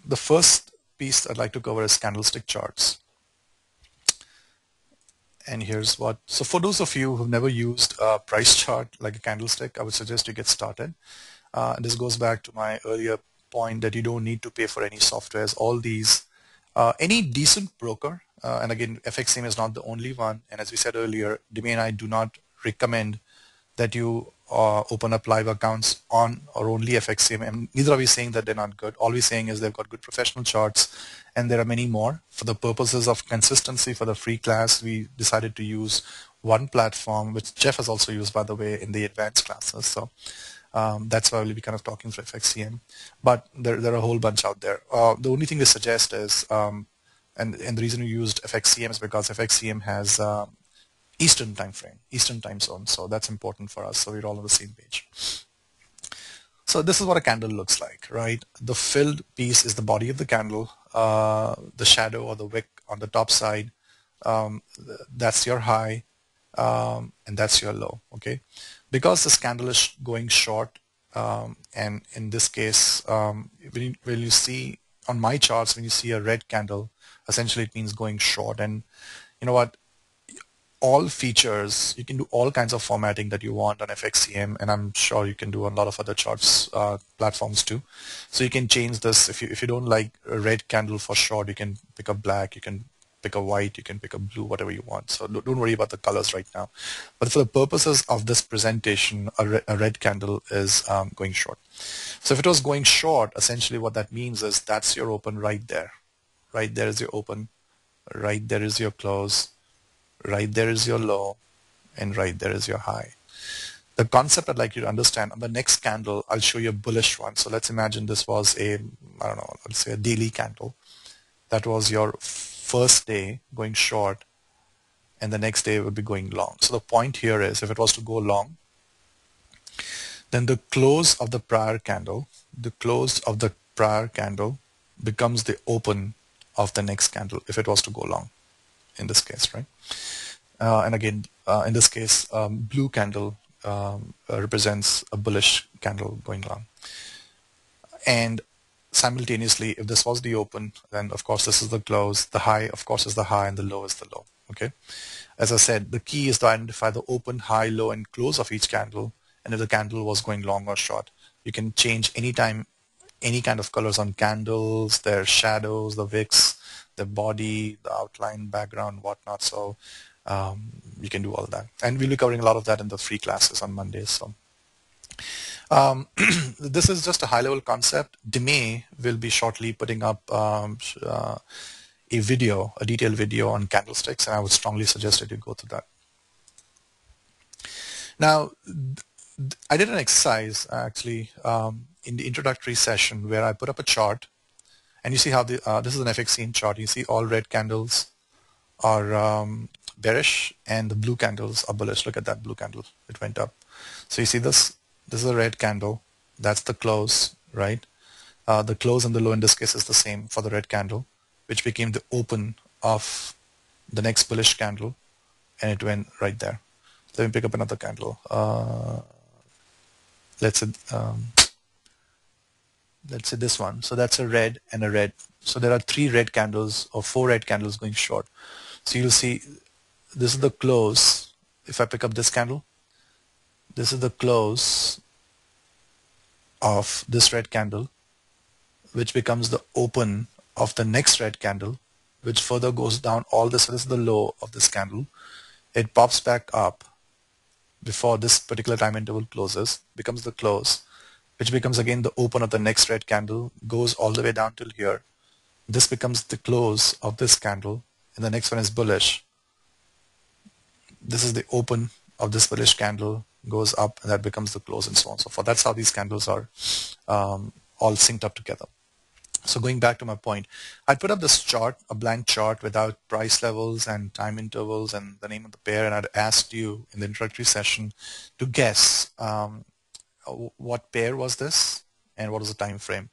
the first piece I'd like to cover is candlestick charts. And here's what, so for those of you who've never used a price chart like a candlestick, I would suggest you get started. And this goes back to my earlier point that you don't need to pay for any softwares. All these, any decent broker, and again, FXCM is not the only one. And as we said earlier, Demi and I do not recommend that you open up live accounts on or only FXCM. And neither are we saying that they're not good. All we're saying is they've got good professional charts, and there are many more. For the purposes of consistency for the free class, we decided to use one platform, which Jeff has also used, by the way, in the advanced classes. So that's why we'll be kind of talking for FXCM. But there are a whole bunch out there. The only thing we suggest is, and the reason we used FXCM is because FXCM has Eastern time frame, Eastern time zone. So that's important for us. So we're all on the same page. So this is what a candle looks like, right? The filled piece is the body of the candle, the shadow or the wick on the top side. That's your high, and that's your low, okay? Because this candle is going short, and in this case, when you see on my charts, when you see a red candle, essentially it means going short. And you know what? All features, you can do all kinds of formatting that you want on FXCM, and I'm sure you can do on a lot of other charts platforms too. So you can change this. If you don't like a red candle for short, you can pick a black, you can pick a white, you can pick a blue, whatever you want. So don't worry about the colors right now. But for the purposes of this presentation, a red candle is going short. So if it was going short, essentially what that means is that's your open right there. Right there is your open, right there is your close, right there is your low, and right there is your high. The concept I'd like you to understand, on the next candle, I'll show you a bullish one. So let's imagine this was a, I don't know, let's say a daily candle. That was your first day going short, and the next day would be going long. So the point here is, if it was to go long, then the close of the prior candle, becomes the open of the next candle if it was to go long, in this case, right? And again, in this case, blue candle represents a bullish candle going long. And simultaneously, if this was the open, then of course this is the close. The high, of course, is the high, and the low is the low. Okay. As I said, the key is to identify the open, high, low, and close of each candle. And if the candle was going long or short, you can change anytime any kind of colors on candles, their shadows, the wicks, the body, the outline, background, whatnot. So you can do all that. And we'll be covering a lot of that in the free classes on Mondays. So this is just a high-level concept. Demi will be shortly putting up a detailed video on candlesticks, and I would strongly suggest that you go through that. Now, I did an exercise actually in the introductory session where I put up a chart, and you see how this is an FXCM chart. You see all red candles are bearish, and the blue candles are bullish. Look at that blue candle; it went up. So you see this. This is a red candle. That's the close, right? The close and the low in this case is the same for the red candle, which became the open of the next bullish candle, and it went right there. Let me pick up another candle. Let's say this one. So that's a red and a red. So there are 3 red candles or 4 red candles going short. So you'll see this is the close. If I pick up this candle, this is the close of this red candle, which becomes the open of the next red candle, which further goes down all this. So this is the low of this candle. It pops back up before this particular time interval closes, becomes the close, which becomes again the open of the next red candle, goes all the way down till here. This becomes the close of this candle, and the next one is bullish. This is the open of this bullish candle, goes up, and that becomes the close, and so on and so forth. That's how these candles are all synced up together. So going back to my point, I'd put up this chart, a blank chart without price levels and time intervals and the name of the pair, and I'd asked you in the introductory session to guess what pair was this and what was the time frame.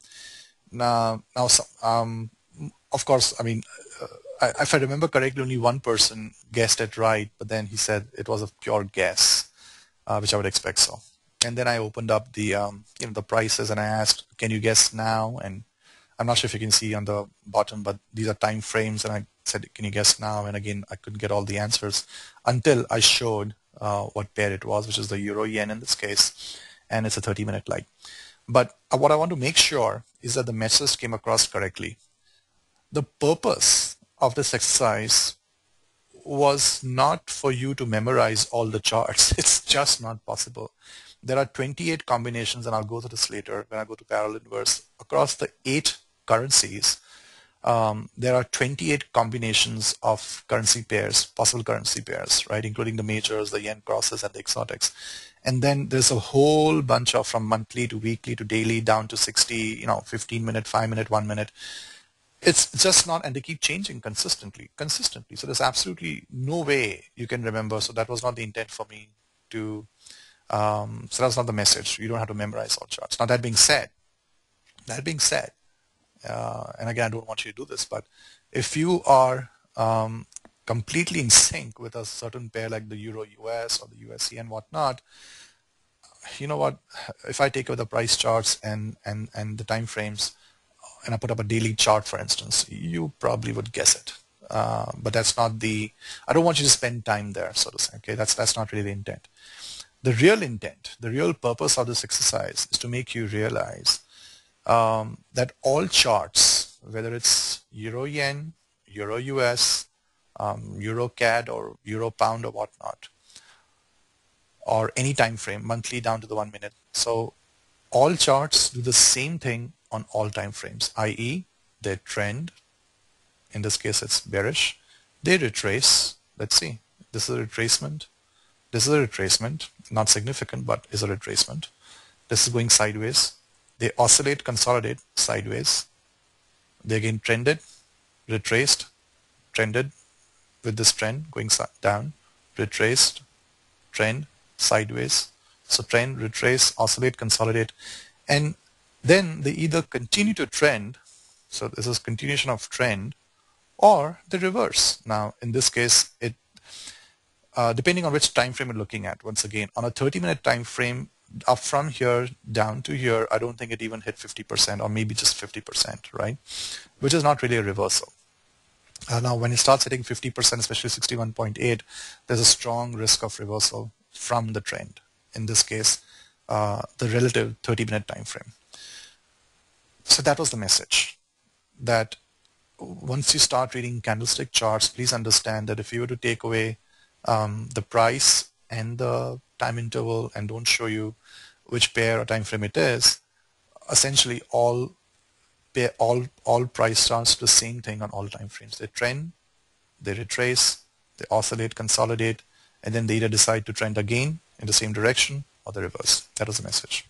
Now, of course, I mean, if I remember correctly, only one person guessed it right, but then he said it was a pure guess, which I would expect so. And then I opened up the the prices, and I asked, can you guess now? And I'm not sure if you can see on the bottom, but these are time frames, and I said, can you guess now? And again, I couldn't get all the answers until I showed what pair it was, which is the euro yen in this case, and it's a 30-minute leg. But what I want to make sure is that the message came across correctly. The purpose of this exercise was not for you to memorize all the charts. It's just not possible. There are 28 combinations, and I'll go through this later when I go to parallel inverse. Across the 8 currencies, there are 28 combinations of currency pairs, possible currency pairs, right, including the majors, the yen crosses, and the exotics. And then there's a whole bunch of from monthly to weekly to daily down to 60, 15-minute, 5-minute, 1 minute. It's just not, and they keep changing consistently. So there's absolutely no way you can remember. So that was not the intent for me to, so that's not the message. You don't have to memorize all charts. Now that being said, and again, I don't want you to do this, but if you are completely in sync with a certain pair like the Euro US or the USD and whatnot, you know what? If I take over the price charts and the time frames, and I put up a daily chart, for instance, you probably would guess it. But that's not the. I don't want you to spend time there, so to say. Okay, that's not really the intent. The real intent, the real purpose of this exercise is to make you realize that all charts, whether it's Euro Yen, Euro US, Euro CAD, or Euro Pound, or whatnot, or any time frame, monthly down to the 1 minute. So all charts do the same thing on all time frames, i.e. they trend. In this case, it's bearish. They retrace. Let's see. This is a retracement. This is a retracement. Not significant, but is a retracement. This is going sideways. They oscillate, consolidate sideways. They again trended, retraced, trended with this trend going down, retraced, trend, sideways. So trend, retrace, oscillate, consolidate. And then they either continue to trend, so this is continuation of trend, or the reverse. Now, in this case, it depending on which time frame you're looking at. Once again, on a 30-minute time frame, up from here down to here, I don't think it even hit 50%, or maybe just 50%, right? Which is not really a reversal. Now, when it starts hitting 50%, especially 61.8, there's a strong risk of reversal from the trend. In this case, the relative 30-minute time frame. So that was the message, that once you start reading candlestick charts, please understand that if you were to take away the price and the time interval and don't show you which pair or time frame it is, essentially all price charts do the same thing on all time frames. They trend, they retrace, they oscillate, consolidate, and then they either decide to trend again in the same direction or the reverse. That was the message.